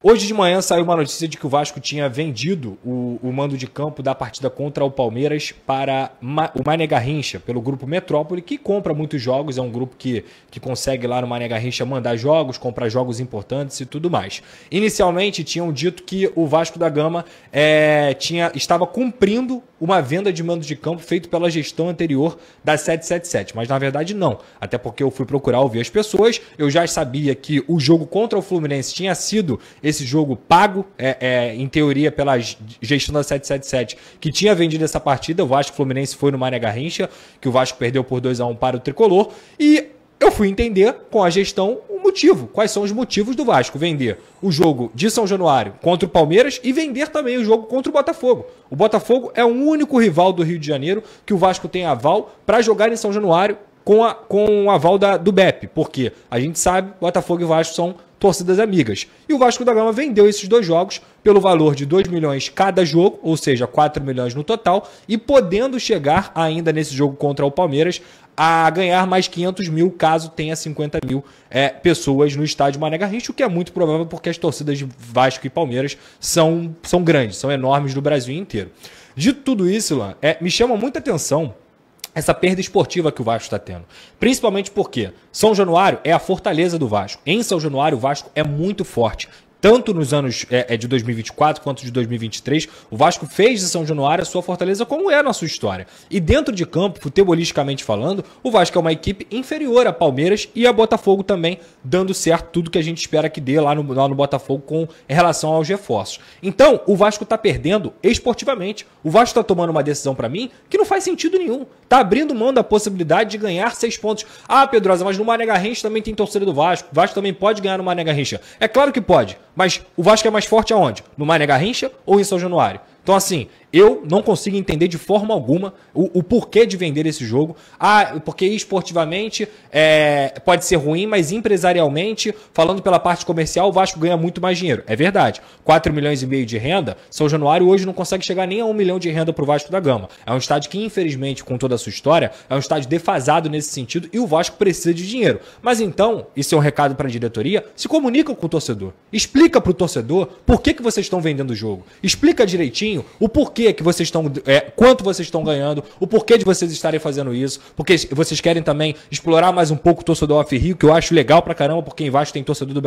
Hoje de manhã saiu uma notícia de que o Vasco tinha vendido o mando de campo da partida contra o Palmeiras para o Mané Garrincha, pelo Grupo Metrópole, que compra muitos jogos, é um grupo que consegue lá no Mané Garrincha mandar jogos, comprar jogos importantes e tudo mais. Inicialmente tinham dito que o Vasco da Gama estava cumprindo uma venda de mando de campo feito pela gestão anterior da 777, mas na verdade não, até porque eu fui procurar ouvir as pessoas, eu já sabia que o jogo contra o Fluminense tinha sido esse jogo pago, em teoria, pela gestão da 777, que tinha vendido essa partida. O Vasco Fluminense foi no Mané Garrincha, que o Vasco perdeu por 2-1 para o Tricolor, e eu fui entender com a gestão o motivo. Quais são os motivos do Vasco vender o jogo de São Januário contra o Palmeiras e vender também o jogo contra o Botafogo. O Botafogo é o único rival do Rio de Janeiro que o Vasco tem aval para jogar em São Januário com o aval do BEP, porque a gente sabe, Botafogo e Vasco são torcidas amigas. E o Vasco da Gama vendeu esses dois jogos pelo valor de 2 milhões cada jogo, ou seja, 4 milhões no total, e podendo chegar ainda nesse jogo contra o Palmeiras a ganhar mais 500 mil caso tenha 50 mil pessoas no estádio Mané Garrincha, o que é muito provável porque as torcidas de Vasco e Palmeiras são grandes, são enormes no Brasil inteiro. Dito tudo isso, Ilan, me chama muita atenção essa perda esportiva que o Vasco está tendo. Principalmente porque São Januário é a fortaleza do Vasco. Em São Januário, o Vasco é muito forte. Tanto nos anos de 2024 quanto de 2023, o Vasco fez de São Januário a sua fortaleza, como é a nossa história. E dentro de campo, futebolisticamente falando, o Vasco é uma equipe inferior a Palmeiras e a Botafogo também, dando certo tudo que a gente espera que dê lá no Botafogo com relação aos reforços. Então, o Vasco está perdendo esportivamente. O Vasco está tomando uma decisão, para mim, que não faz sentido nenhum. Está abrindo mão da possibilidade de ganhar 6 pontos. Ah, Pedrosa, mas no Mané Garrincha também tem torcida do Vasco. O Vasco também pode ganhar no Mané Garrincha. É claro que pode. Mas o Vasco é mais forte aonde? No Mané Garrincha ou em São Januário? Então, assim, eu não consigo entender de forma alguma o porquê de vender esse jogo. Ah, porque esportivamente pode ser ruim, mas empresarialmente, falando pela parte comercial, o Vasco ganha muito mais dinheiro. É verdade. 4 milhões e meio de renda, São Januário hoje não consegue chegar nem a 1 milhão de renda para o Vasco da Gama. É um estádio que, infelizmente, com toda a sua história, é um estádio defasado nesse sentido e o Vasco precisa de dinheiro. Mas então, isso é um recado para a diretoria, se comunica com o torcedor. Explica para o torcedor por que vocês estão vendendo o jogo. Explica direitinho o porquê que vocês estão, quanto vocês estão ganhando, o porquê de vocês estarem fazendo isso, porque vocês querem também explorar mais um pouco o torcedor off-Rio, que eu acho legal pra caramba, porque em Vasco tem torcedor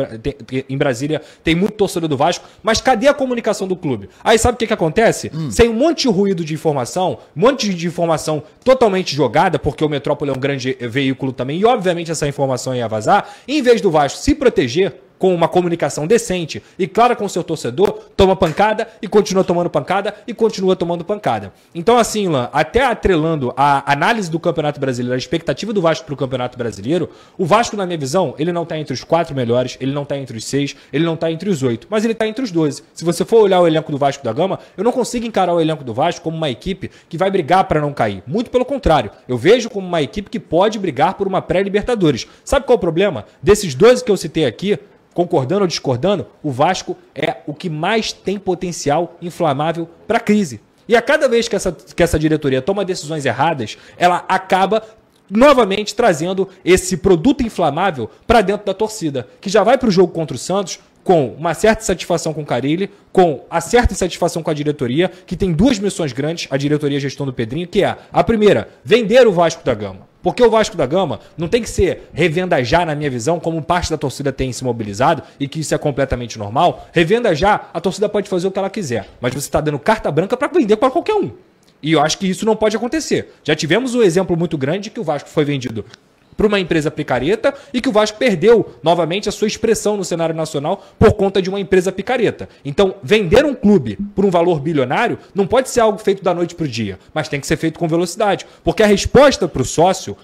em Brasília tem muito torcedor do Vasco, mas cadê a comunicação do clube? Aí sabe o que acontece? Sem um monte de ruído de informação, um monte de informação totalmente jogada, porque o Metrópole é um grande veículo também, e obviamente essa informação ia vazar, em vez do Vasco se proteger com uma comunicação decente e clara com o seu torcedor, toma pancada e continua tomando pancada e continua tomando pancada. Então assim, Ilan, até atrelando a análise do Campeonato Brasileiro, a expectativa do Vasco para o Campeonato Brasileiro, o Vasco, na minha visão, ele não está entre os 4 melhores, ele não está entre os 6, ele não está entre os 8, mas ele está entre os 12. Se você for olhar o elenco do Vasco da Gama, eu não consigo encarar o elenco do Vasco como uma equipe que vai brigar para não cair. Muito pelo contrário, eu vejo como uma equipe que pode brigar por uma pré-Libertadores. Sabe qual é o problema? Desses 12 que eu citei aqui, concordando ou discordando, o Vasco é o que mais tem potencial inflamável para a crise. E a cada vez que essa diretoria toma decisões erradas, ela acaba novamente trazendo esse produto inflamável para dentro da torcida, que já vai para o jogo contra o Santos com uma certa insatisfação com o Carille, com a certa insatisfação com a diretoria, que tem duas missões grandes, a diretoria e a gestão do Pedrinho, que é a primeira, vender o Vasco da Gama. Porque o Vasco da Gama não tem que ser revenda já, na minha visão, como parte da torcida tem se mobilizado, e que isso é completamente normal. Revenda já, a torcida pode fazer o que ela quiser, mas você está dando carta branca para vender para qualquer um. E eu acho que isso não pode acontecer. Já tivemos um exemplo muito grande que o Vasco foi vendido para uma empresa picareta e que o Vasco perdeu novamente a sua expressão no cenário nacional por conta de uma empresa picareta. Então, vender um clube por um valor bilionário não pode ser algo feito da noite para o dia, mas tem que ser feito com velocidade. Porque a resposta para o sócio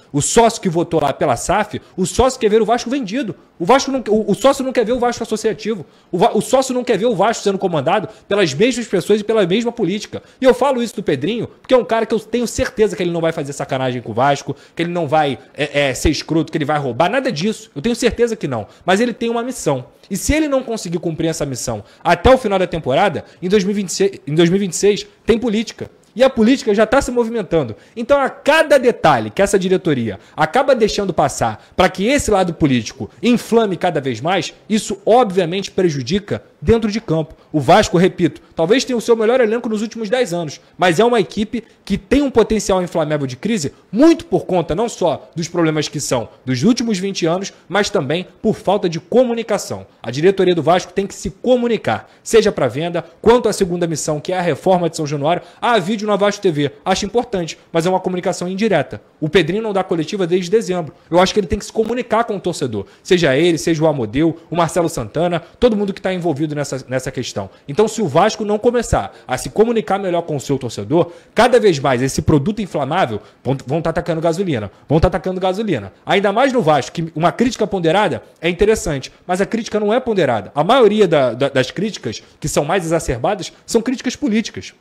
que votou lá pela SAF, o sócio quer ver o Vasco vendido. O sócio não quer ver o Vasco associativo. O sócio não quer ver o Vasco sendo comandado pelas mesmas pessoas e pela mesma política. E eu falo isso do Pedrinho, porque é um cara que eu tenho certeza que ele não vai fazer sacanagem com o Vasco, que ele não vai ser escroto, que ele vai roubar, nada disso. Eu tenho certeza que não. Mas ele tem uma missão. E se ele não conseguir cumprir essa missão até o final da temporada, em 2026 tem política. E a política já está se movimentando. Então, a cada detalhe que essa diretoria acaba deixando passar para que esse lado político inflame cada vez mais, isso obviamente prejudica dentro de campo. O Vasco, repito, talvez tenha o seu melhor elenco nos últimos 10 anos, mas é uma equipe que tem um potencial inflamável de crise muito por conta não só dos problemas que são dos últimos 20 anos, mas também por falta de comunicação. A diretoria do Vasco tem que se comunicar, seja para venda, quanto à segunda missão, que é a reforma de São Januário. Há vídeo na Vasco TV, acho importante, mas é uma comunicação indireta. O Pedrinho não dá coletiva desde dezembro. Eu acho que ele tem que se comunicar com o torcedor, seja ele, seja o Amodeu, o Marcelo Santana, todo mundo que está envolvido nessa questão. Então, se o Vasco não começar a se comunicar melhor com o seu torcedor, cada vez mais esse produto inflamável vão estar atacando gasolina. Ainda mais no Vasco, que uma crítica ponderada é interessante, mas a crítica não é ponderada. A maioria das críticas, que são mais exacerbadas, são críticas políticas.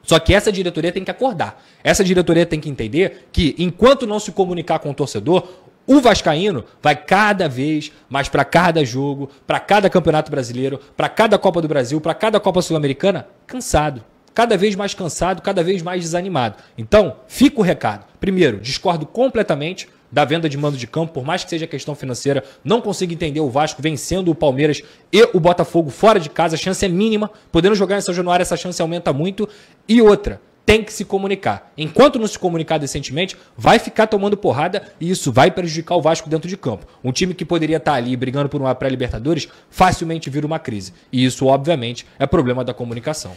Só que essa diretoria tem que acordar. Essa diretoria tem que entender que, enquanto não se comunicar com o torcedor, o vascaíno vai cada vez mais para cada jogo, para cada Campeonato Brasileiro, para cada Copa do Brasil, para cada Copa Sul-Americana, cansado. Cada vez mais cansado, cada vez mais desanimado. Então, fica o recado. Primeiro, discordo completamente da venda de mando de campo, por mais que seja questão financeira, não consigo entender o Vasco vencendo o Palmeiras e o Botafogo fora de casa, a chance é mínima, podendo jogar em São Januário essa chance aumenta muito. E outra, tem que se comunicar. Enquanto não se comunicar decentemente, vai ficar tomando porrada e isso vai prejudicar o Vasco dentro de campo. Um time que poderia estar ali brigando por uma pré-Libertadores facilmente vira uma crise. E isso, obviamente, é problema da comunicação.